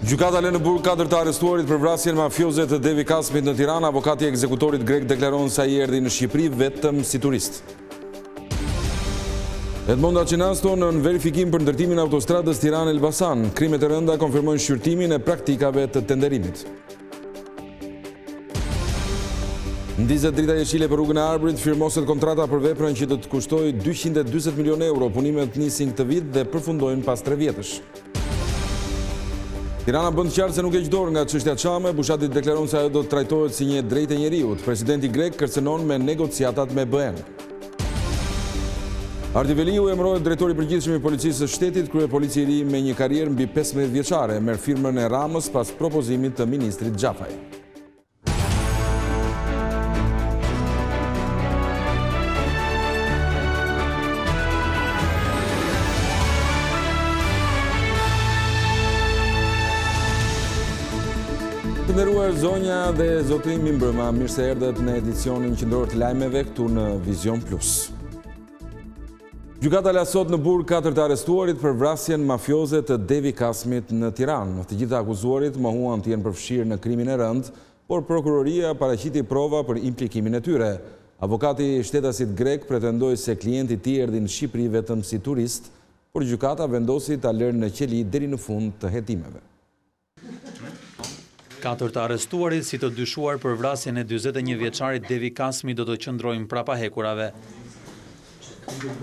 Gjykata lë në burg 4 të arrestuarit për vrasjen mafioze të Devi Kasmit në Tiranë. Avokati i ekzekutorit grek deklaron se ai erdhi në Shqipëri vetëm si turist. Edmond Acenasto në verifikim për ndërtimin e autostradës Tiranë-Elbasan. Krimet e rënda konfirmojnë shqyrtimin e praktikave të tenderimit. Ndizet drita jeshile për rrugën e Arbërit, firmoset kontrata për veprën që do të kushtoj 240 milion euro. Punimet nisin këtë vit dhe përfundojnë pas 3 vjetësh. Tirana bën qartë se nuk e çdor nga çështja Lajme. Bushati deklaron se ajo do të trajtohet si një drejtë e njeriut. Presidenti grek kërcënon me negociatat me BE-n. Ardi Veliu emërohet drejtori i përgjithshëm i policisë së shtetit. Kryepolici i ri me një karrierë mbi 15 vjeçare merr firmën e Ramës pas propozimit të ministrit Xhafaj. Të nderuar zonja dhe zotëri mbi mbrëma, mirë se erdhët në edicionin qendror të lajmeve këtu në Vizion Plus. Gjykata la sot në burg 4 të arrestuarit për vrasjen mafioze të Devi Kasmit në Tiranë. Të gjithë akuzuarit mohuan të jenë përfshirë në krimin e rënd, por prokuroria paraqiti prova për implikimin e tyre. Avokati i shtetasit grek pretendoi se klienti i tij erdhi në Shqipëri vetëm si turist, por gjykata vendosi ta lërë në qeli deri në fund të hetimeve. 4 të arrestuarit si të dyshuar për vrasjen e 41 vjeçarit Devi Kasmi do të qëndrojnë prapa hekurave.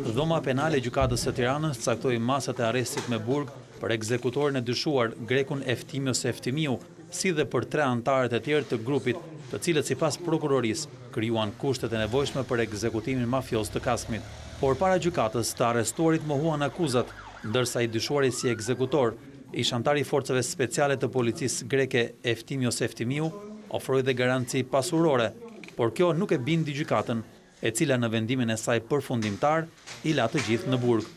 Dhoma penale e gjykatës së Tiranës caktoi masat e arrestit me burg për ekzekutorin e dyshuar grekun Eftimios Eftimiu, si dhe për 3 anëtarët e tjerë të grupit, të cilët sipas prokurorisë krijuan kushtet e nevojshme për ekzekutimin mafios të Kasmit. Por para gjykatës të arrestuarit mohuan akuzat, ndërsa i dyshuari si ekzekutor ish antari i forcave speciale të policisë greke Eftimios Eftimiu ofroi dhe garanci pasurore, por kjo nuk e bindi gjykatën, e cila në vendimin e saj përfundimtar i la të gjithë në burg.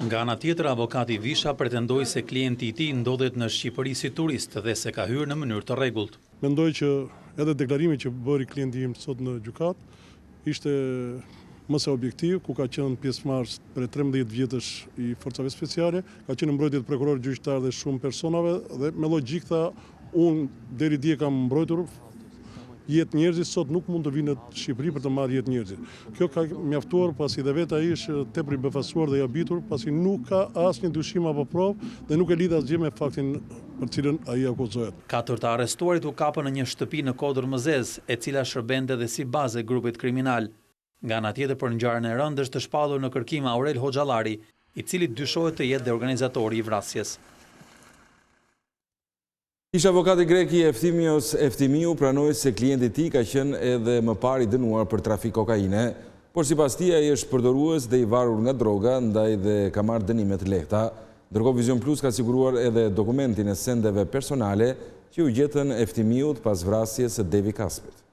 Nga ana tjetër, avokati Visha pretendoi se klienti i tij ndodhet në Shqipëri si turist dhe se ka hyrë në mënyrë të rregullt. Mendoj që edhe deklarimi që bëri klienti im sot në gjykatë ishte më se objektiv, ku ka qenë pjesëmarrës për 13 vjetësh i forcave speciale, ka qenë mbrojtje të prokuror gjyqtar dhe shumë personave dhe me logjik tha, unë deri dje kam mbrojtur jetë njerëzit, sot nuk mund të vinë në Shqipëri për të marrë jetë njerëzit. Kjo ka mjaftuar pasi dhe vetë ai është tepër i befasuar dhe i habitur, pasi nuk ka asnjë dyshim apo provë dhe nuk e lidh asgjë me faktin për cilën ai akuzohet. 4 të arrestuarit u kapën në një shtëpi në Kodër Mëzez, e cila shërbente dhe si bazë e grupit kriminal. Nga ana tjetër për ngjarjen e rëndë është të shpallur në kërkim Aurel Hoxhallari, i cili dyshohet të jetë dhe organizatori i vrasjes. Ish avokati grek i Eftimios Eftimiu pranoi se klienti i tij ka qenë edhe më parë i dënuar për trafik kokaine, por sipas tij ai është përdorues dhe i varur nga droga, ndaj dhe ka marrë dënime të lehta. Ndërkohë Vizion Plus ka siguruar edhe dokumentin e sendeve personale që u gjetën Eftimiut pas vrasjes së Devi Kasmit.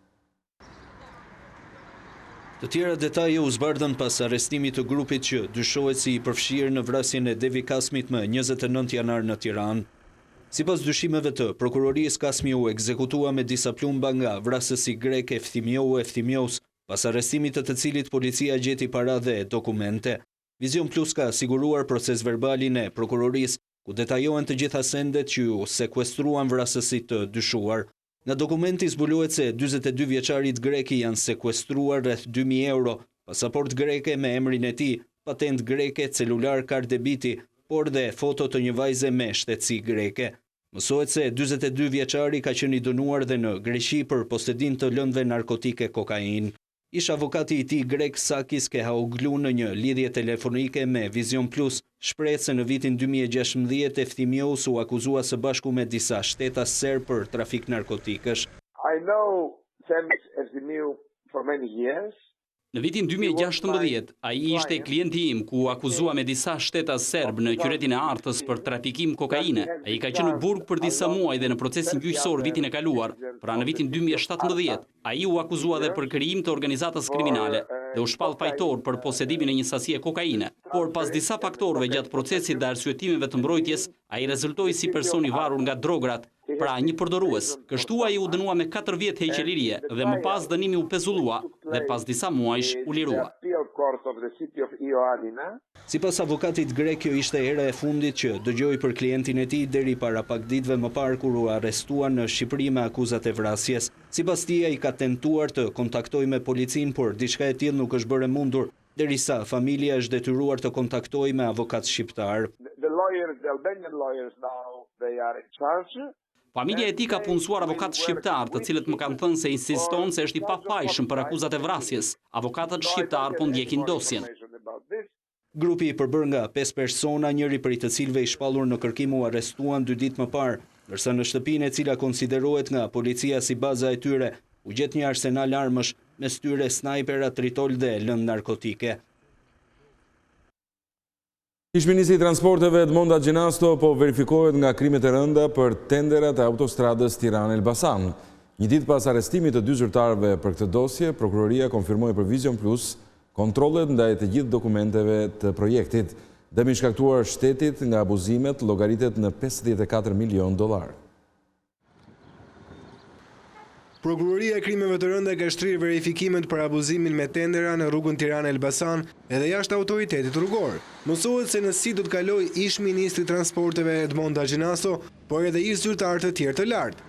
Të tjera detaje u zbardhën pas arrestimit të grupit që dyshohet si i përfshirë në vrasjen e Devi Kasmit më 29 janar në Tiranë. Sipas dyshimeve të prokurorisë, Kasmi u ekzekutua me disa plumba nga vrasësi grek Eftimios, pas arrestimit të cilit policia gjeti para dhe dokumente. Vizion Plus ka siguruar proces verbalin e prokurorisë, ku detajohen të gjitha sendet që u sekuestruan vrasësit të dyshuar. Nga dokumenti zbulohet se 42 vjeçarit greki janë sekuestruar rreth 2.000 euro, pasaport greke me emrin e tij, patent greke, celular, kartë debiti, por dhe foto të një vajze me shtetësi greke. Mësohet se 42 vjeçari ka qenë i dënuar dhe në Greqi për posedim të lëndëve narkotike kokainë. Ish avokati i tij grek Sakis Kehaoglu në një lidhje telefonike me Vizion Plus shpreh se në vitin 2016 Eftimios u akuzua së bashku me disa shtetas serb për trafik narkotikësh. I know Eftimiu for many years. Në vitin 2016, ai ishte klienti im ku u akuzua me disa shtetas serb në qytetin e Artës për trafikim kokaine. Ai ka qenë në burg për disa muaj dhe në procesin gjyqësor vitin e kaluar. Pra në vitin 2017, ai u akuzua dhe për krijim të organizatës kriminale dhe u shpall fajtor për posedimin e një sasie kokaine. Por pas disa faktorëve gjatë procesit dhe arsyetimeve të mbrojtjes, ai rezultoi si person i varur nga drograt, pra një përdorues. Kështu ai u dënua me 4 vjet heqëlirie dhe më pas dënimi u pezullua dhe pas disa muajsh u lirua. Sipas avokatit grek, kjo ishte hera e fundit që dëgjoi për klientin e tij deri para pak ditëve më parë kur u arrestuan në Shqipëri me akuzat e vrasjes. Sipas tij, ai ka tentuar të kontaktojë me policin, por diçka e tillë nuk është bërë mundur, derisa familja është detyruar të kontaktojë me avokat shqiptar. The Albanian lawyers now, they are in charge. Familja e tij ka punësuar avokat shqiptar, të cilët më kanë thënë se insiston se është i pafajshëm për akuzat e vrasjes. Avokatët shqiptar po ndjekin dosjen. Grupi i përbërë nga 5 persona, njëri prej të cilëve i shpallur në kërkim u arrestuan 2 ditë më parë, ndërsa në shtëpinë e cila konsiderohet nga policia si baza e tyre, u gjet një arsenal armësh, mes tyre snajpera, tritol dhe lëndë narkotike. Ish-ministri i Transporteve Edmonda Gjenasto po verifikohet nga krimet e rënda për tenderat e autostradës Tiranë-Elbasan. Një ditë pas arrestimit të 2 zyrtarëve për këtë dosje, prokuroria konfirmoi për Vizion Plus kontrollet ndaj të gjithë dokumenteve të projektit. Dëmi shkaktuar shtetit nga abuzimet llogaritet në $54 milion. Prokuroria e krimeve të rënda ka shtrirë verifikimet për abuzimin me tendera në rrugën Tiranë-Elbasan edhe jashtë autoritetit rrugor. Mësohet se në si do të kaloj ish-ministri transporteve Edmonda Gjenasto, por edhe ish zyrtarë të tjerë të lartë.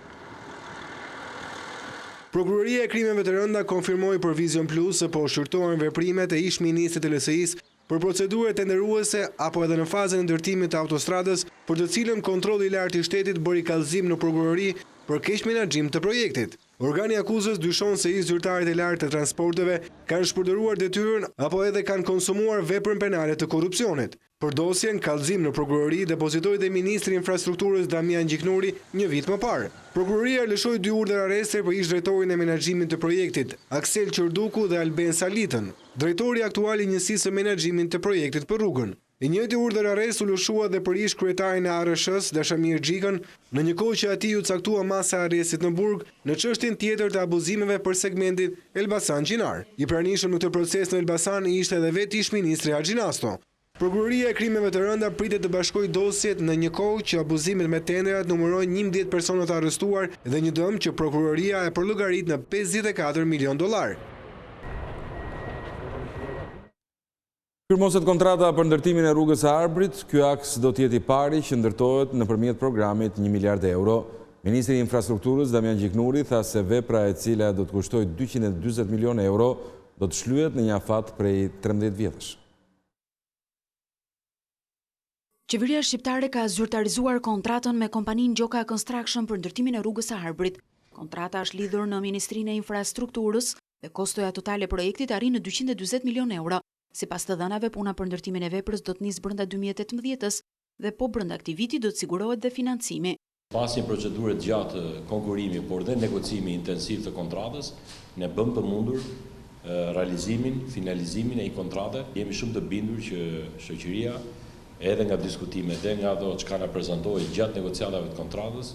Prokuroria e krimeve të rënda konfirmoi për Vizion Plus se po shqyrtohen veprimet e ish-ministrit të LSI-s për procedurë tenderuese apo edhe në fazën e ndërtimit të autostradës, për të cilën kontrolli i lartë i shtetit bëri kallëzim në prokurori për keq menaxhim të projektit. Organi akuzës dyshon se ish zyrtarët e lartë të transporteve kanë shpërdoruar detyrën apo edhe kanë konsumuar veprën penale të korrupsionit. Për dosjen, kallëzim në prokurori depozitoi dhe ministri i infrastrukturës Damian Gjiknuri një vit më parë. Prokuroria lëshoi 2 urdhër arreste për ish drejtorin e menaxhimit të projektit, Aksel Qërduku dhe Alben Salitën, drejtori aktual i njësisë së menaxhimit të projektit për rrugën. I njëjti urdhër arrest u lëshua dhe për ish kryetarin e ARSH-s, Dashamir Xhikën, në një kohë që atij u caktua masa e arrestit në burg në çështjen tjetër të abuzimeve për segmentin Elbasan-Gjinar. I pranishëm në këtë proces në Elbasan ishte edhe vetë ish-ministri Gjenasto. Prokuroria e krimeve të rënda pritet të bashkojë dosjet në një kohë që abuzimet me tenderat numërojnë 11 persona të arrestuar dhe një dëm që prokuroria e përllogarit në $54 milion. Firmoset kontrata për ndërtimin e rrugës së Arbrit, ky aks do të jetë i pari që ndërtohet nëpërmjet programit €1 miliard. Ministri i Infrastrukturës Damian Gjiknuri tha se vepra e cila do të kushtojë €240 milion do të shlyhet në një afat prej 13 vjetësh. Qeveria shqiptare ka zyrtarizuar kontratën me kompaninë Gjoka Construction për ndërtimin e rrugës së Arbrit. Kontrata është lidhur në Ministrinë e Infrastrukturës dhe kostoja totale e projektit arrin në €240 milion. Sipas të dhënave, puna për ndërtimin e veprës do të nisë brenda 2018-s dhe po brenda këtij viti do të sigurohet dhe financimi. Pas një procedure gjatë konkurrimi, por dhe negocimi intensiv të kontratës, ne bëm të mundur realizimin, finalizimin e një kontrate. Jemi shumë të bindur që shoqëria, edhe nga diskutimet, edhe nga ato që na prezantoi gjatë negociatave të kontratës,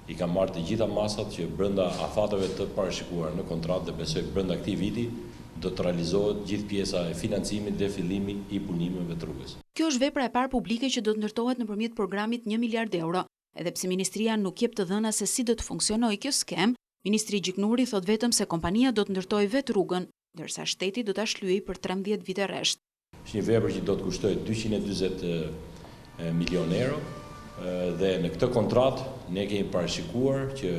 i ka marrë të gjitha masat që brenda afateve të parashikuar në kontratë dhe besoj brenda këtij viti do të realizohet gjithë pjesa e financimit dhe fillimi i punimeve të rrugës. Kjo është vepra e parë publike që do të ndërtohet nëpërmjet programit €1 miliard. Edhe pse ministria nuk jep të dhëna se si do të funksionojë kjo skem, ministri Gjiknuri thot vetëm se kompania do të ndërtojë vetë rrugën, ndërsa shteti do ta shlyejë për 13 vite rresht. Është një vepër që do të kushtoj €240 milion dhe në këtë kontratë ne kemi parashikuar që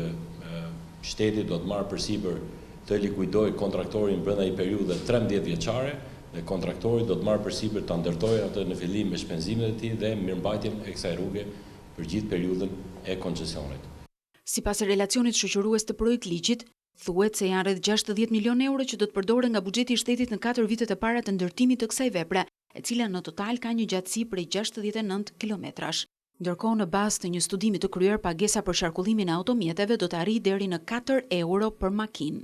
shteti do të marrë përsipër të likuidoj kontraktorin brenda një periudhe 13 vjeçare dhe kontraktori do të marrë përsipër ta ndërtojë atë në fillim me shpenzimet e tij dhe mirëmbajtjen e kësaj rruge për gjithë periudhën e koncesionit. Sipas relacionit shoqërues të projektligjit, thuhet se janë rreth €60 milion që do të përdoren nga buxheti i shtetit në 4 vitet e para të ndërtimit të kësaj vepre, e cila në total ka një gjatësi prej 69 kilometrash. Ndërkohë, në bazë të një studimi të kryer, pagesa për qarkullimin e automjeteve do të arrijë deri në €4 për makinë.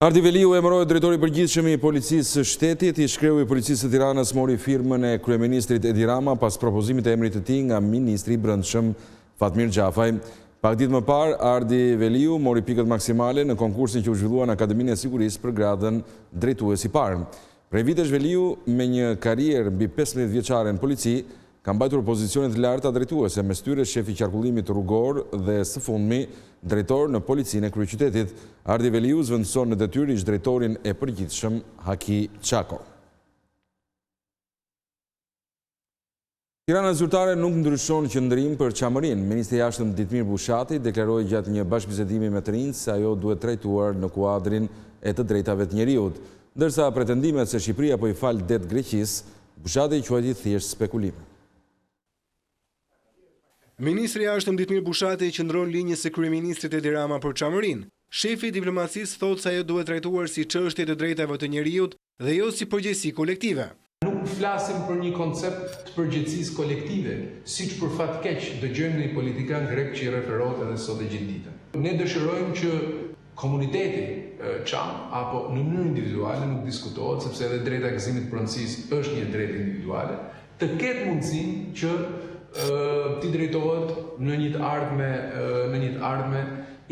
Ardi Veliu emërohet drejtori përgjithshëm i policisë së shtetit. I shkreu i policisë së Tiranës mori firmën e kryeministrit Edi Rama pas propozimit e emrit të tij nga ministri i brendshëm Fatmir Gjafaj. Pak ditë më parë, Ardi Veliu mori pikët maksimale në konkursin që u zhvillua në Akademinë e Sigurisë për gradën drejtues i parë. Prej vitesh Veliu, me një karrierë mbi 15 vjeçare në polici, ka mbajtur pozicionet të larta drejtuese, mes tyre shefi i qarkullimit rrugor dhe së fundmi drejtor në policinë e kryeqytetit. Ardi Velius vendëson në detyrë ish drejtorin e përgjithshëm Haki Çako. Tirana zyrtare nuk ndryshon qëndrim për Çamërinë. Ministri i Jashtëm Ditmir Bushati deklaroi gjatë një bashkëbisedimi me të rinjt se ajo duhet trajtuar në kuadrin e të drejtave të njeriut, ndërsa pretendimet se Shqipëria po i fal det Greqisë, Bushati i quajti thjesht spekulime. Ministri i Jashtëm Ditmir Bushati qëndron linjës së kryeministrit Edi Rama për Çamërinë. Shefi i diplomacisë thotë se ajo duhet trajtuar si çështje të drejtave të njeriut dhe jo si përgjegjësi kolektive. Nuk flasim për një koncept të përgjegjësisë kolektive, siç për fat keq dëgjojmë një politikan grek që i referohet edhe sot e gjithë ditën. Ne dëshirojmë që komuniteti Çam apo në mënyrë individuale nuk diskutohet, sepse edhe drejta e gëzimit pronësisë është një drejtë individuale, të ketë mundësinë që ti drejtohet në një të ardhme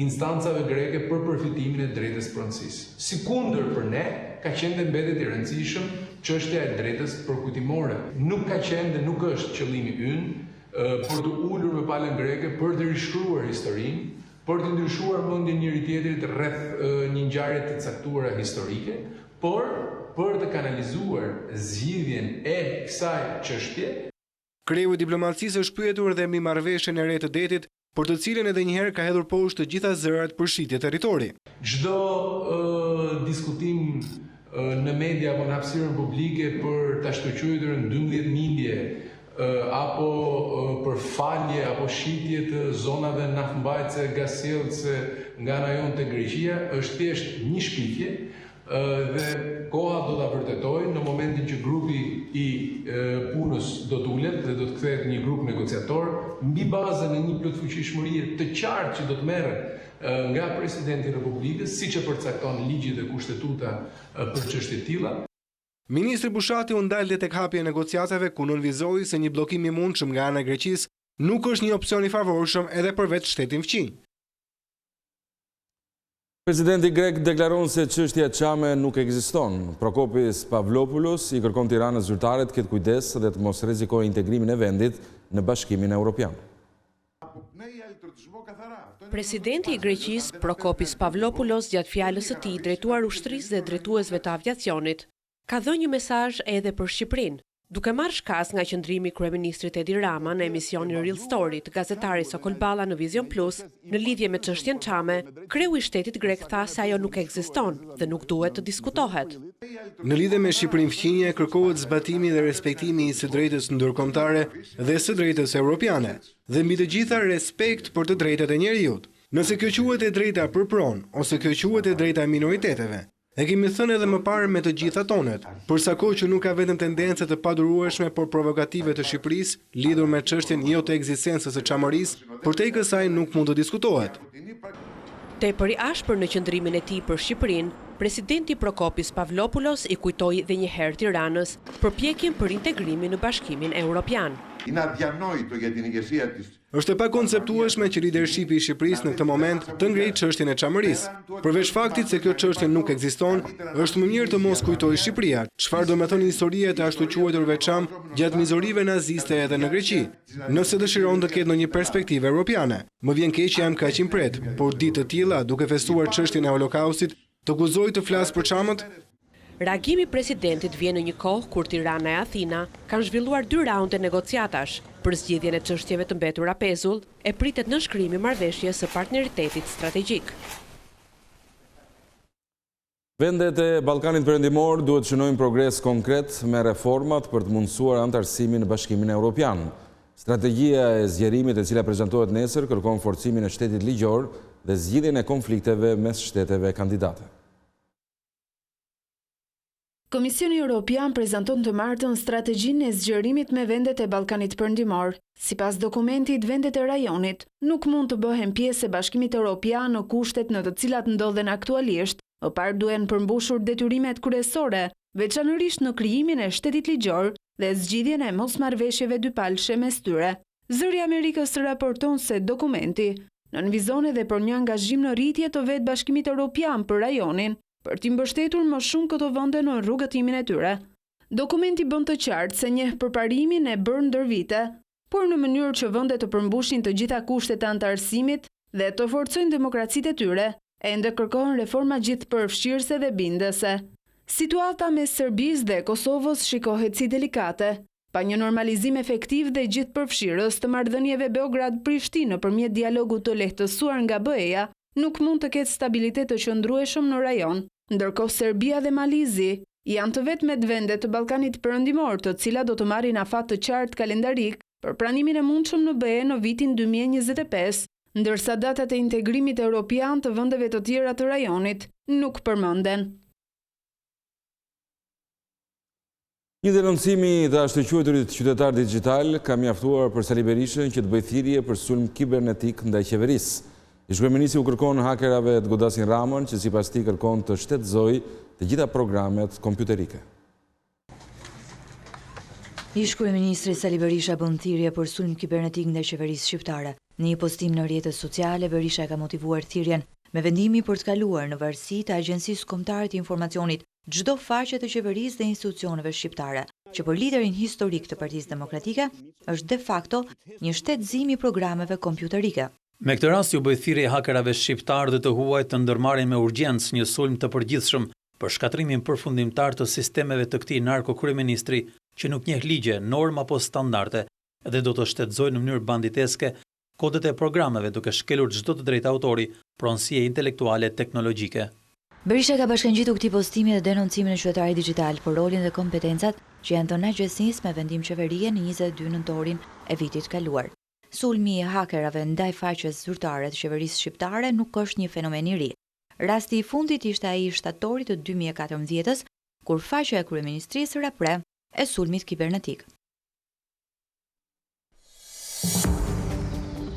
instancave greke për përfitimin e drejtës pronësisë. Sikundër për ne, ka qenë dhe mbetet i rëndësishëm çështja e drejtës përkujtimore. Nuk ka qenë dhe nuk është qëllimi ynë për të ulur me palën greke për të rishkruar historinë, për të ndryshuar mendjen njëri tjetrit rreth një ngjarje të caktuara historike, por për të kanalizuar zgjidhjen e kësaj çështje. Kreu i diplomacisë është pyetur dhe mbi marrëveshjen e re të detit, për të cilën edhe një herë ka hedhur poshtë të gjitha zërat për shitje territori. Çdo diskutim në media apo në hapësirën publike për ta shkëlqyer 12 mindje apo për falje apo shitje të zonave naftmbajtëse, gasjellëse nga ana jonë te Greqia është thjesht një shpifje dhe koha do ta vërtetojë në momentin që grupi i punës do të ulet dhe do të kthehet një grup negociator mbi bazën e një plotfuqishmërie të qartë që do të merret nga presidenti i Republikës, siç e përcakton ligji dhe kushtetuta për çështje të tilla. Ministri Bushati u ndal dhe tek hapja e negociatave ku nënvizoi se një bllokim i mundshëm nga ana e Greqisë nuk është një opsion i favorshëm edhe për vetë shtetin fqinj. Presidenti grek deklaron se çështja Çame nuk ekziston. Prokopis Pavlopoulos i kërkon Tiranës zyrtare të ketë kujdes dhe të mos rrezikojë integrimin e vendit në Bashkimin Evropian. Presidenti i Greqisë, Prokopis Pavlopoulos, gjatë fjalës së tij drejtuar ushtrisë dhe drejtuesve të aviacionit, ka dhënë një mesazh edhe për Shqipërinë. Duke marrë shkas nga qëndrimi kryeministrit Edi Rama në emisionin Real Story të gazetarit Sokol Balla në Vizion Plus, në lidhje me çështjen Çame, kreu i shtetit grek tha se ajo nuk ekziston dhe nuk duhet të diskutohet. Në lidhje me Shqipërinë fqinje kërkohet zbatimi dhe respektimi i së drejtës ndërkombëtare dhe së drejtës evropiane, dhe mbi të gjitha respekt për të drejtat e njerëzit. Nëse kjo quhet e drejta për pronë ose kjo quhet e drejta e minoriteteve, e kemi thënë edhe më parë me të gjitha tonet, përsa kohë që nuk ka vetëm tendencë të padurueshme por provokative të Shqipërisë lidhur me çështjen jo të ekzistencës së Çamarisë, përtej kësaj nuk mund të diskutohet. Tepër i ashpër në qëndrimin e tij për Shqipërinë, presidenti Prokopis Pavlopoulos i kujtoi edhe një herë Tiranës përpjekjen për integrimin në Bashkimin Evropian. Është e pakonceptueshme që lidershipi i Shqipërisë në këtë moment të ngrejë çështjen e Çamarisë. Përveç faktit se kjo çështje nuk ekziston, është më mirë të mos kujtojë Shqipëria çfarë do të thonë historia e të ashtu quajturve Çam gjatë mizorive naziste edhe në Greqi. Nëse dëshiron të ketë ndonjë perspektivë europiane, më vjen keq që jam kaq i pret, por ditë të tilla, duke festuar çështjen e Holokaustit, të guzoj të flas për Çamët. Reagimi presidentit vjen në një kohë kur Tirana e Athina kanë zhvilluar 2 raunde negociatash për zgjidhjen e çështjeve të mbetura pezull e pritet nënshkrimi marrëveshjes së partneritetit strategjik. Vendet e Ballkanit Perëndimor duhet të shënojnë progres konkret me reformat për të mundësuar anëtarësimin në Bashkimin Evropian. Strategjia e zgjerimit e cila prezantohet nesër kërkon forcimin e shtetit ligjor dhe zgjidhjen e konflikteve mes shteteve kandidate. Komisioni Evropian prezanton të martën strategjinë e zgjerimit me vendet e Ballkanit Perëndimor. Sipas dokumentit, vendet e rajonit nuk mund të bëhen pjesë e Bashkimit Evropian në kushtet në të cilat ndodhen aktualisht. Më parë duhen përmbushur detyrimet kryesore, veçanërisht në krijimin e shtetit ligjor dhe zgjidhjen e mosmarrëveshjeve dypalshe mes tyre. Zëri i Amerikës raporton se dokumenti nënvizon edhe për një angazhim në rritje të vetë Bashkimit Evropian për rajonin, për t'i mbështetur më shumë këto vende në rrugëtimin e tyre. Dokumenti bën të qartë se njeh përparimin e bërë ndër vite, por në mënyrë që vendet të përmbushin të gjitha kushtet e anëtarësimit dhe të forcojnë demokracitë e tyre, ende kërkohen reforma gjithëpërfshirëse dhe bindëse. Situata mes Serbisë dhe Kosovës shikohet si delikate, pa një normalizim efektiv dhe gjithëpërfshirës të marrëdhënieve Beograd-Prishtinë nëpërmjet dialogut të lehtësuar nga BE-ja, nuk mund të ketë stabilitet të qëndrueshëm në rajon, ndërkohë Serbia dhe Malizi janë të vetmet vende të Ballkanit Perëndimor të cilat do të marrin afat të qartë kalendarik për pranimin e mundshëm në BE në vitin 2025, ndërsa datat e integrimit evropian të vendeve të tjera të rajonit nuk përmenden. Një denoncimi të ashtëquajturit qytetar digital ka mjaftuar për Sali Berishën që të bëjë thirrje për sulm kibernetik ndaj qeverisë. Ish-kryeministri u kërkon hakerave të godasin Ramën që sipas tij kërkon të shtetëzojë të gjitha programet kompjuterike. Ish-kryeministri Sali Berisha bën thirrje për sulm kibernetik ndaj qeverisë shqiptare. Në një postim në rrjetet sociale, Berisha ka motivuar thirrjen me vendimi për të kaluar në varësi të Agjencisë Kombëtare të Informacionit çdo faqe të qeverisë dhe institucioneve shqiptare, që për liderin historik të Partisë Demokratike është de facto një shtetëzim i programeve kompjuterike. Me këtë rast u bë thirrje hakerave shqiptar dhe të huaj të ndërmarrin me urgjencë një sulm të përgjithshëm për shkatrimin përfundimtar të sistemeve të këtij narko-kryeministri që nuk njeh ligje, norma apo standarde dhe do të shtetëzojnë në mënyrë banditeske kodet e programeve duke shkelur çdo të drejtë autori, pronësie intelektuale teknologjike. Berisha ka bashkangjitur këtij postimi dhe denoncimin e qytetarit digjital për rolin dhe kompetencat që janë të nagjësisë me vendim qeverie në 22 nëntorin e vitit kaluar. Sulmi i hakerave ndaj faqes zyrtare të qeverisë shqiptare nuk është një fenomen i ri. Rasti i fundit ishte ai i shtatorit të 2014-s, kur faqja e kryeministrisë rapre e sulmit kibernetik.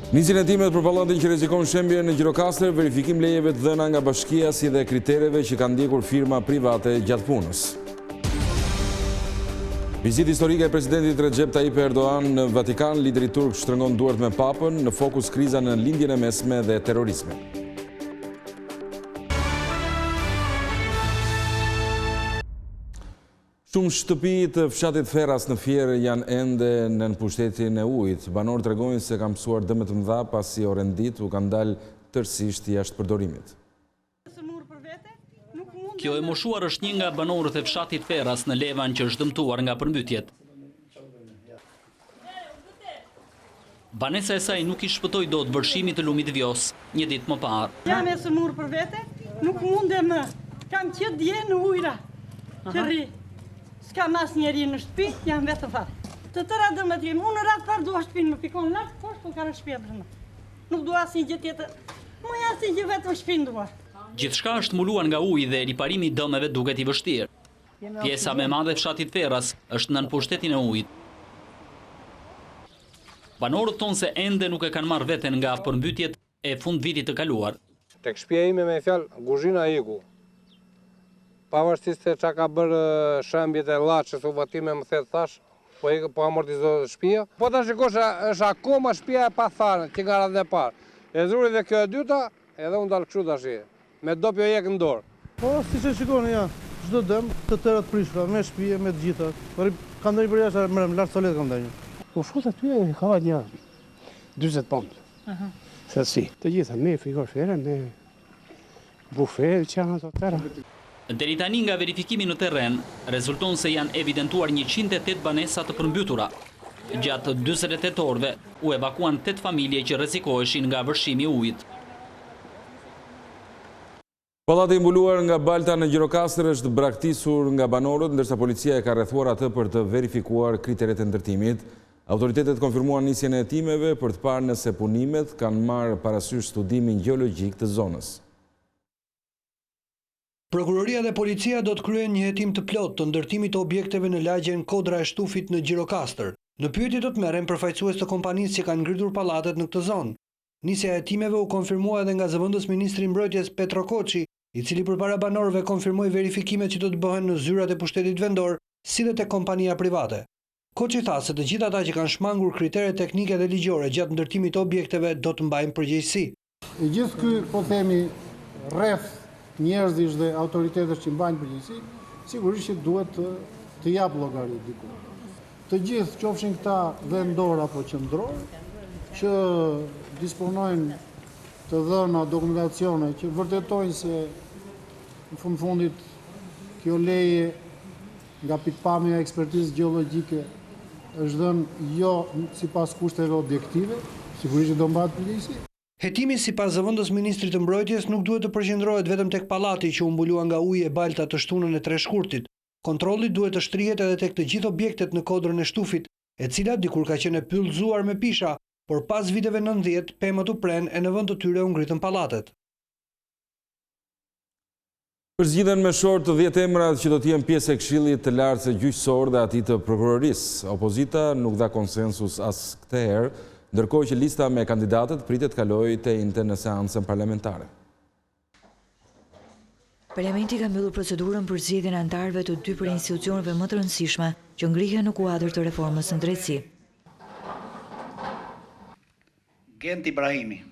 Nisin hetimet për pallatin që rrezikon shembje në Gjirokastër, verifikim lejeve të dhëna nga bashkia si dhe kritereve që kanë ndjekur firma private gjatë punës. Vizitë historike e presidentit Recep Tayyip Erdogan në Vatikan, lideri turk shtrëngon duart me papën, në fokus kriza në lindjen e mesme dhe terrorizmi. Shumë shtëpi të fshatit Ferras në Fier janë ende në pushtetin e ujit. Banorët tregojnë se kanë mësuar dëme të mëdha pasi orendit u kanë dalë tërësisht jashtë përdorimit. Kjo e moshuar është një nga banorët e fshatit Ferras në Levan që është dëmtuar nga përmbytjet. Banesa e saj nuk i shpëtoi dot vërshimit të lumit Vjos një ditë më parë. Jam e sëmur për vete, nuk mundem, kam qëtë dje në ujra, që rri. S'kam as njeri në shtëpi, jam vetë farë. Të tëra dëmet jem, unë ratë parë dua shtëpinë më pikon lartë, poshtë po kërë shtëpia brëna. Nuk dua asnjë gjë tjetër, më asnjë gjë vetëm shtëpinë dua. Gjithçka është mbuluar nga uji dhe riparimi i dëmeve duket i vështirë. Pjesa më e madhe e fshatit Ferras është nën pushtetin e ujit. Banorët tonë se ende nuk e kanë marrë veten nga përmbytjet e fund vitit të kaluar. Tek shtëpia ime me fjalë kuzhina iku. Pavarësisht se çka ka bërë shembjet e llaçës u vatime më the thash, po amortizohet shtëpia. Po ta shikosh është akoma shtëpia e patharë që nga radhë e parë. E zuri dhe kjo e dyta, edhe unë dal kështu tash. Me dopjo jek në dorë. Po siç e shikoni ja, çdo dëm të tëra të prishura, me shtëpi, me të gjitha. Kam ndonjë për jashtë, më lart solet kam ndonjë. Po fut aty e ka një 40 pont. Se si, të gjitha me frigorifere, me bufe, çana të tëra. Deri tani nga verifikimi në terren, rezulton se janë evidentuar 108 banesa të përmbytura. Gjatë 48 orëve u evakuan 8 familje që rrezikoheshin nga vërshimi i ujit. Pallati i mbuluar nga Balta në Gjirokastër është braktisur nga banorët, ndërsa policia e ka rrethuar atë për të verifikuar kriteret e ndërtimit. Autoritetet konfirmuan nisjen e hetimeve për të parë nëse punimet kanë marrë parasysh studimin gjeologjik të zonës. Prokuroria dhe policia do të kryejnë një hetim të plot të ndërtimit të objekteve në lagjen Kodra e Shtufit në Gjirokastër. Në pyetje do të merren përfaqësues të kompanisë që kanë ngritur pallatet në këtë zonë. Nisja e hetimeve u konfirmua edhe nga zëvendës ministri i mbrojtjes Petro Koçi, i cili përpara banorëve konfirmoi verifikimet që do të bëhen në zyrat e pushtetit vendor, si dhe tek kompania private. Koçi tha se të gjithë ata që kanë shmangur kriteret teknike dhe ligjore gjatë ndërtimit të objekteve do të mbajnë përgjegjësi. I gjithë ky, po themi, rreth njerëzish dhe autoritetesh që mbajnë përgjegjësi, sigurisht që duhet të jap llogari diku. Të gjithë, qofshin këta vendor apo qendror, që disponojnë të dhëna dokumentacione që vërtetojnë se në fundit kjo leje nga pikpamja e ekspertizë gjeologjike është dhënë jo sipas kushteve objektive, sigurisht do mbahet polisi. Hetimi sipas zëvendës ministrit të mbrojtjes nuk duhet të përqendrohet vetëm tek pallati që u mbulua nga uji e balta të shtunën e 3 Shkurtit. Kontrolli duhet të shtrihet edhe tek të gjithë objektet në kodrën e shtufit, e cila dikur ka qenë e pyllëzuar me pisha, por pas viteve 90 pemët u pren e në vend të tyre u ngritën pallatet. Përzgjidhen me short 10 emrat që do të jenë pjesë e Këshillit të Lartë së Gjyqësor dhe atij të Prokurorisë. Opozita nuk dha konsensus as këtë herë, ndërkohë që lista me kandidatët pritet kalojë te njëjtë në seancën parlamentare. Parlamenti ka mbyllur procedurën për zgjedhjen e anëtarëve të 2 për institucioneve më të rëndësishme që ngrihen në kuadër të reformës në drejtësi. Gent Ibrahimi.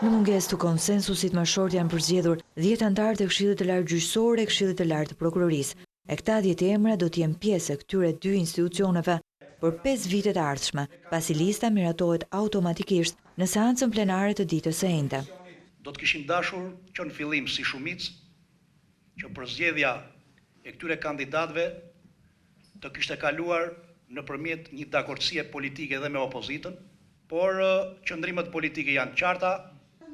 Në mungesë të konsensusit më short janë përzgjedhur 10 anëtarë të Këshillit të Lartë Gjyqësor e Këshillit të Lartë të Prokurorisë. E këta 10 emra do të jenë pjesë e këtyre 2 institucioneve për 5 vite të ardhshme, pasi lista miratohet automatikisht në seancën plenare të ditës së njëjtë. Do të kishim dashur që në fillim si shumicë që përzgjedhja e këtyre kandidatëve të kishte kaluar nëpërmjet një dakordësie politike dhe me opozitën, por qëndrimet politike janë qarta.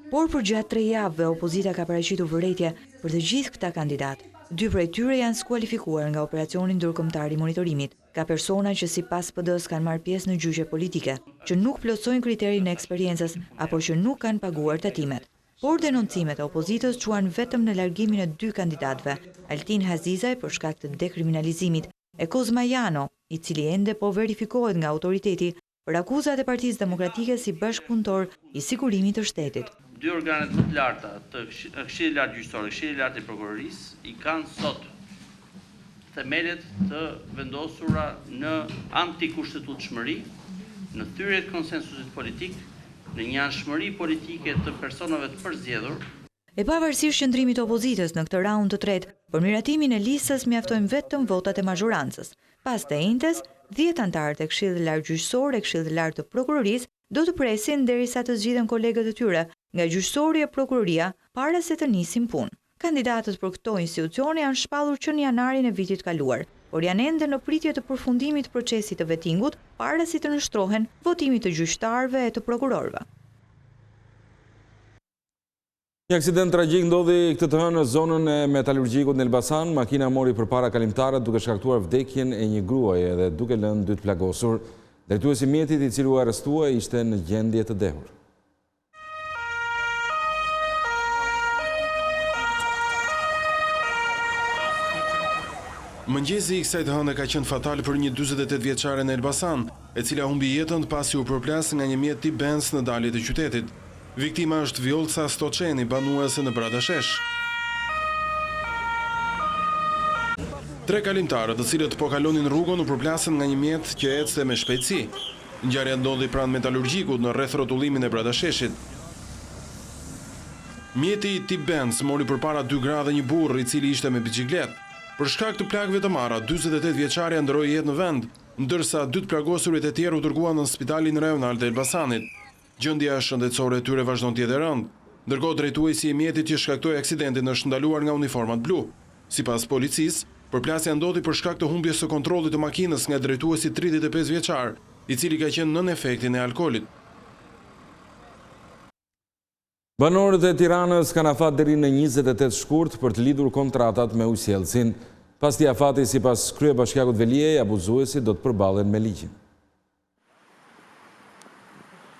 Por për gjatë 3 javëve, opozita ka paraqitur vërejtje për të gjithë këta kandidatë. 2 prej tyre janë skualifikuar nga operacioni ndërkombëtar i monitorimit. Ka persona që sipas PD-s kanë marrë pjesë në gjyqe politike, që nuk plotësojnë kriterin e eksperiencës apo që nuk kanë paguar tatimet. Por denoncimet e opozitës quajnë vetëm në largimin e 2 kandidatëve, Altin Hazizaj për shkak të dekriminalizimit e Kozmajano, i cili ende po verifikohet nga autoriteti për akuzat e Partisë Demokratike si bashkëpunëtor i sigurimit të shtetit. 2 organet më të larta të Këshillit Lartë Gjyqësor dhe Këshillit Lartë të Prokurorisë i kanë sot themelet të vendosura në antikushtetueshmëri, në thyrje të konsensusit politik, në një anshmëri politike të personave të përzgjedhur. E pavarësisht qëndrimit të opozitës në këtë raund të tretë, për miratimin e listës mjaftojnë vetëm votat e mazhorancës. Pas të njëjtës, 10 anëtarë të Këshillit të Lartë Gjyqësor e Këshillit të Lartë të Prokurorisë do të presin derisa të zgjidhen kolegët e tyre nga gjyqësori e prokuroria para se të nisin punë. Kandidatët për këto institucione janë shpallur që në janarin e vitit kaluar, por janë ende në pritje të përfundimit të procesit të vetingut para si të nështrohen votimit të gjyqtarëve e të prokurorëve. Një aksident tragjik ndodhi këtë të hënë në zonën e metalurgjikut në Elbasan. Makina mori përpara kalimtarët duke shkaktuar vdekjen e një gruaje dhe duke lënë 2 të plagosur. Drejtuesi i mjetit i cili u arrestua ishte në gjendje të dehur. Mëngjesi i kësaj të hënë ka qenë fatal për një 48 vjeçare në Elbasan, e cila humbi jetën pasi u përplas nga një mjet tip Benz në dalje të qytetit. Viktima është Vjolca Stoçeni, banuese në Bradashesh. 3 kalimtarët, të cilët po kalonin rrugën, u përplasën nga një mjet që ecte me shpejtësi. Ngjarja ndodhi pranë metalurgjikut në rreth rrotullimin e Bradasheshit. Mjeti tip Benz mori përpara 2 gra dhe një burr i cili ishte me biçikletë. Për shkak të plagëve të marra, 48 vjeçaria ndroi jetë në vend, ndërsa 2 të plagosurit e tjerë u dërguan në spitalin rajonal të Elbasanit. Gjendja shëndetësore e tyre vazhdon të jetë e rëndë, ndërkohë drejtuesi i mjetit që shkaktoi aksidentin është ndaluar nga uniformat blu. Sipas policisë, përplasja ndodhi për shkak të humbjes së kontrollit të makinës nga drejtuesi 35 vjeçar, i cili ka qenë nën efektin e alkoolit. Banorët e Tiranës kanë afat deri në 28 shkurt për të lidhur kontratat me ujësjellësin. Pas këtij afati, sipas kryebashkiakut Veliej, abuzuesit do të përballen me ligjin.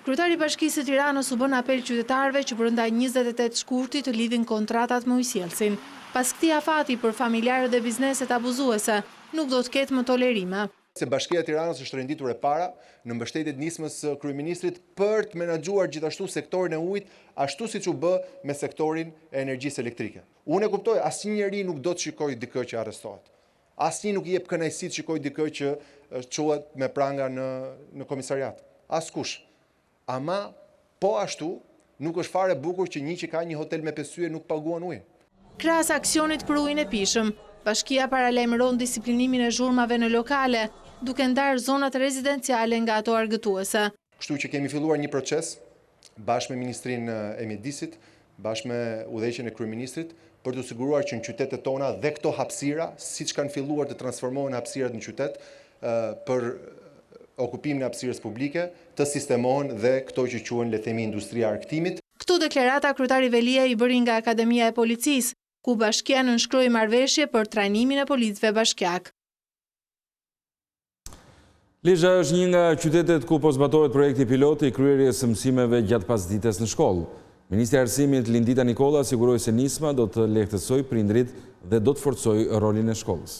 Kryetari i Bashkisë së Tiranës u bën apel qytetarëve që brenda 28 shkurtit të lidhin kontratat me ujësjellësin. Pas këtij afati për familjarët dhe bizneset abuzuese, nuk do të ketë më tolerime. Se Bashkia e Tiranës është renditur e para në mbështetje të nismës së kryeministrit për të menaxhuar gjithashtu sektorin e ujit, ashtu siç u bë me sektorin e energjisë elektrike. Unë e kuptoj, asnjë njeri nuk do të shikojë dikë që arrestohet. Asnjë nuk i jep kënaqësi të shikojë dikë që çuhet me pranga në komisariat. Askush. Ama po ashtu nuk është fare bukur që një që ka një hotel me 5 yje nuk paguan ujin. Krahas aksionit për ujin e pishëm, Bashkia paralajmëron disiplinimin e zhurmave në lokale, duke ndarë zonat rezidenciale nga ato argëtuese. Kështu që kemi filluar një proces bashkë me Ministrinë e Mjedisit, bashkë me udhëheqjen e kryeministrit, për të siguruar që në qytetet tona dhe këto hapësira, siç kanë filluar të transformohen hapësirat në qytet, për okupimin e hapësirës publike, të sistemohen dhe këto që quhen le themi industria e argëtimit. Këtu deklarata kryetari Velia i bëri nga Akademia e Policisë, ku Bashkia nënshkroi marrëveshje për trajnimin e policëve bashkiak. Lezhë është një nga qytetet ku po zbatohet projekti pilot i kryerjes së mësimeve gjatë pasdites në shkollë. Ministri i Arsimit Lindita Nikola siguroi se nisma do të lehtësoj prindrit dhe do të forcojë rolin e shkollës.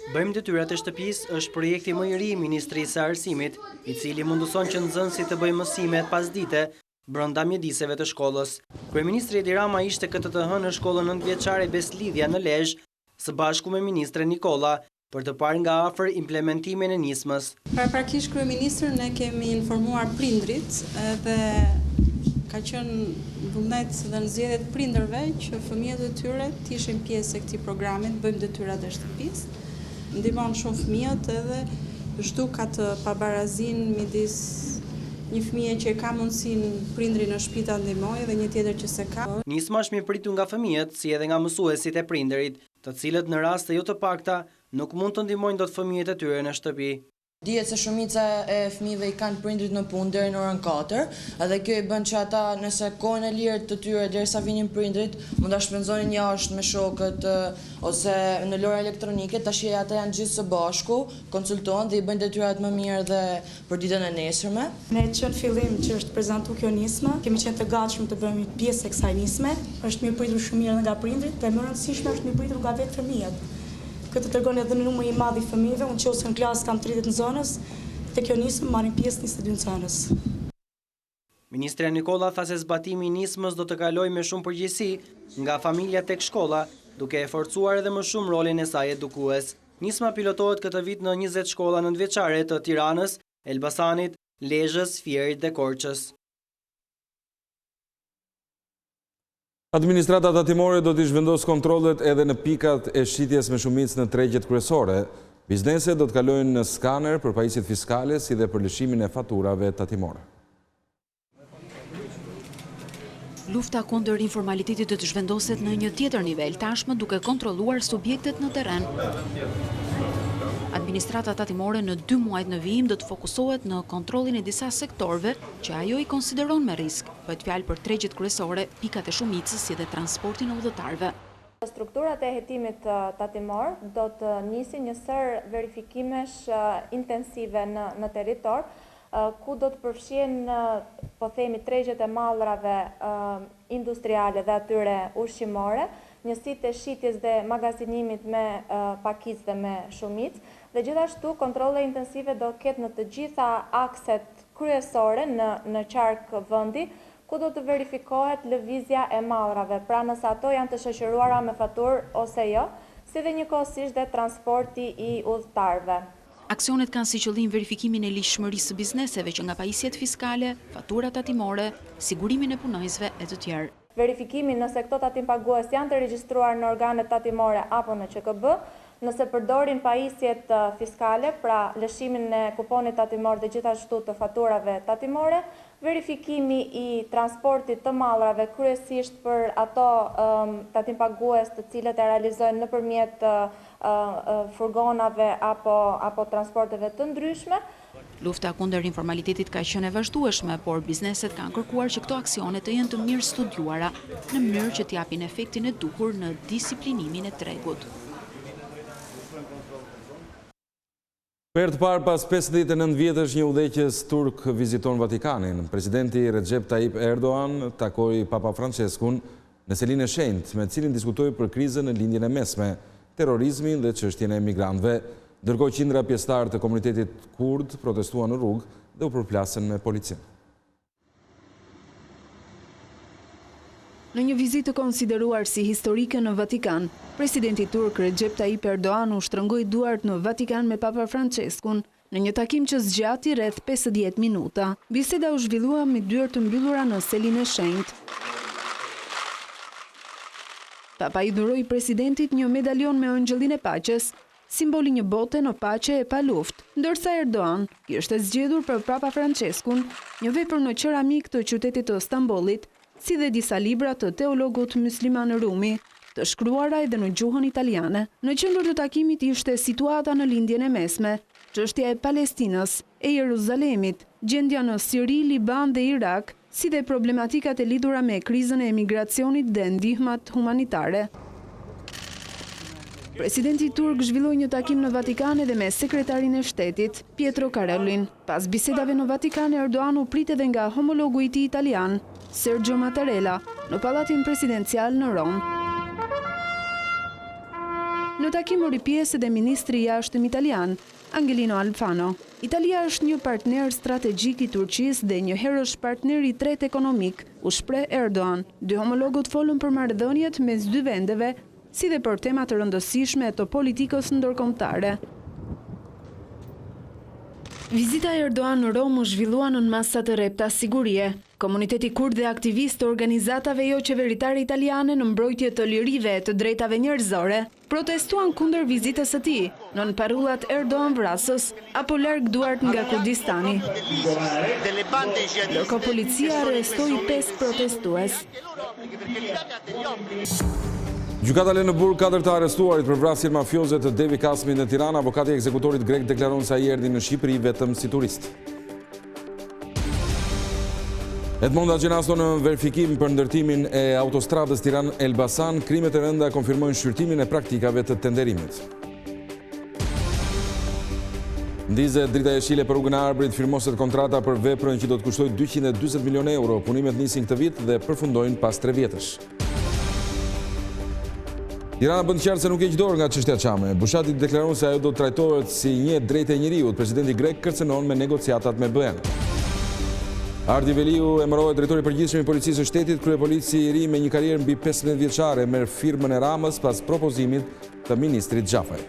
Bëjmë detyrat e shtëpisë është projekti më i ri i Ministrisë së Arsimit, i cili mundëson që nxënësit të bëjnë mësimet pasdite brenda mjediseve të shkollës. Kryeministri Edi Rama ishte këtë të hënë në shkollën 9-vjeçare Beslidhja në Lezhë, së bashku me ministren Nikola, për të parë nga afër implementimin e nismës. Paraprakisht kryeministrin ne kemi informuar prindrit dhe ka qenë vullnet dhe nxjerrje të prindërve që fëmijët e tyre të ishin pjesë e këtij programi, bëjmë detyrat e shtëpisë. Ndihmon shumë fëmijët edhe zhduk atë pabarazin midis një fëmije që ka mundësinë prindri në shtëpi ta ndihmojë dhe një tjetër që se ka. Nisma është mirëpritur nga fëmijët, si edhe nga mësuesit e prindërit, të cilët në raste jo të pakta nuk mund të ndihmojnë dot fëmijët e tyre në shtëpi. Dihet se shumica e fëmijëve i kanë prindrit në punë deri në orën 4, edhe kjo i bën që ata nëse kohën e lirë të tyre derisa vinin prindrit, mund ta shpenzonin jashtë me shokët ose në lojra elektronike, tash ata janë gjithë së bashku, konsultohen dhe i bëjnë detyrat më mirë dhe për ditën e nesërme. Ne që në fillim që është prezantuar kjo nismë, kemi qenë të gatshëm të bëhemi pjesë e kësaj nisme, është mirëpritur shumë mirë nga prindrit dhe më rëndësishme është mirëpritur nga vetë fëmijët. Këtë tregon edhe në numër i madh i fëmijëve, unë që ose në klasë kam 30 nxënës, te kjo nismë marrin pjesë 22 nxënës. Ministri Nikola tha se zbatimi i nismës do të kalojë me shumë përgjegjësi nga familja tek shkolla, duke e forcuar edhe më shumë rolin e saj edukues. Nisma pilotohet këtë vit në 20 shkolla 9-vjeçare të Tiranës, Elbasanit, Lezhës, Fierit dhe Korçës. Administrata tatimore do t'i zhvendos kontrollet edhe në pikat e shitjes me shumicë në tregjet kryesore. Bizneset do të kalojnë në skaner për pajisjet fiskale si dhe për lëshimin e faturave tatimore. Lufta kundër informalitetit do të zhvendoset në një tjetër nivel, tashmë duke kontrolluar subjektet në terren. Administrata tatimore në 2 muajt në vijim do të fokusohet në kontrollin e disa sektorëve që ajo i konsideron me risk, bëhet fjalë për tregjet kryesore, pikat e shumicës si dhe transportin e udhëtarëve. Strukturat e hetimit tatimor do të nisin një sër verifikimesh intensive në territor, ku do të përfshihen, po themi, tregjet e mallrave industriale dhe atyre ushqimore, njësitë e shitjes dhe magazinimit me pakicë dhe me shumicë, dhe gjithashtu kontrolle intensive do ketë në të gjitha akset kryesore në qark vendi, ku do të verifikohet lëvizja e mallrave, pra nëse ato janë të shoqëruara me faturë ose jo, si dhe njëkohësisht dhe transporti i udhëtarëve. Aksionet kanë si qëllim verifikimin e lishmërisë së bizneseve që nga pajisjet fiskale, faturat tatimore, sigurimin e punojësve e të tjerë. Verifikimin nëse këto tatim pagues janë të regjistruar në organet tatimore apo në QKB, nëse përdorin pajisjet fiskale, pra lëshimin e kuponit tatimor dhe gjithashtu të faturave tatimore, verifikimi i transportit të mallrave kryesisht për ato tatim pagues të cilët e realizojnë nëpërmjet furgonave apo transporteve të ndryshme. Lufta kundër informalitetit ka qenë e vazhdueshme, por bizneset kanë kërkuar që këto aksione të jenë të mirë studiuara në mënyrë që t'japin efektin e duhur në disiplinimin e tregut. Për të parë pas 59 vjetësh një udhëheqës turk viziton Vatikanin. Presidenti Recep Tayyip Erdogan takoi Papa Franceskun në selinë e shenjtë, me cilin diskutoi për krizën në lindjen e mesme, terrorizmin dhe çështjen e migrantëve. Ndërkohë qindra pjesëtar të komunitetit kurd protestuan në rrugë dhe u përplasën me policinë. Në një vizitë konsideruar si historike në Vatikan, presidenti turk Recep Tayyip Erdogan u shtrëngoi duart në Vatikan me Papa Franceskun në një takim që zgjati rreth 50 minuta. Biseda u zhvillua me dyert të mbyllura në selinë e shenjtë. Papa i dhuroi presidentit një medalion me Angjëllin e Paqes, simboli një bote në paqe e pa luftë, ndërsa Erdogan kishte zgjedhur për Papa Franceskun një vepër në qeramik të qytetit të Stambollit, si dhe disa libra të teologut musliman Rumi, të shkruara edhe në gjuhën italiane. Në qendër të takimit ishte situata në lindjen e mesme, çështja e Palestinës, e Jeruzalemit, gjendja në Siri, Liban dhe Irak, si dhe problematikat e lidhura me krizën e emigracionit dhe ndihmat humanitare. Presidenti turk zhvilloi një takim në Vatikan edhe me sekretarin e shtetit, Pietro Karolin. Pas bisedave në Vatikan, Erdogan u prit edhe nga homologu i tij italian, Sergio Mattarella, në pallatin presidencial në Rom. Në takim mori pjesë edhe ministri i jashtëm italian, Angelino Alfano. Italia është një partner strategjik i Turqisë dhe një herë është partner i tretë ekonomik, u shpreh Erdogan. Dy homologët folën për marrëdhëniet mes dy vendeve, si dhe për tema të rëndësishme të politikës ndërkombëtare. Vizita e Erdogan në Rom u zhvillua në masa të rrepta sigurie. Komuniteti kurd dhe aktivistë të organizatave jo qeveritare italiane në mbrojtje të lirive e të drejtave njerëzore protestuan kundër vizitës së tij, nën parullat Erdogan vrasës apo larg duart nga Kurdistani. Ndërkohë policia arrestoi 5 protestues. Gjykata le në burg 4 të arrestuarit për vrasjen mafioze të Devi Kasmit në Tiranë. Avokati i ekzekutorit grek deklaron se ai erdhi në Shqipëri vetëm si turist. Edmonda Gjenasto në verifikim për ndërtimin e autostradës Tiranë-Elbasan, krimet e rënda konfirmojnë shqyrtimin e praktikave të tenderimit. Ndize drita e Shile për rrugën e Arbrit firmoset kontrata për veprën që do të kushtoj 240 milion euro. Punimet nisin këtë vit dhe përfundojnë pas 3 vjetësh. Tirana bën qartë se nuk e dorë nga çështja Çame. Bushati deklaron se ajo do të trajtohet si një drejtë e njeriut. Presidenti grek kërcënon me negociatat me BE-n. Ardi Veliu emërohet drejtori i përgjithshëm i policisë së shtetit. Kryepolici i ri me një karrierë mbi 15 vjeçare merr firmën e Ramës pas propozimit të ministrit Xhafaj.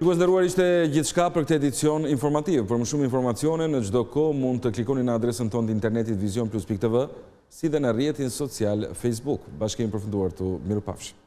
Shikues nderuar, ishte gjithçka për këtë edicion informativ. Për më shumë informacione në çdo kohë mund të klikoni në adresën tonë të internetit vizion+.tv, si dhe në rrjetin social Facebook. Bashkë kemi përfunduar tu, mirupafshim.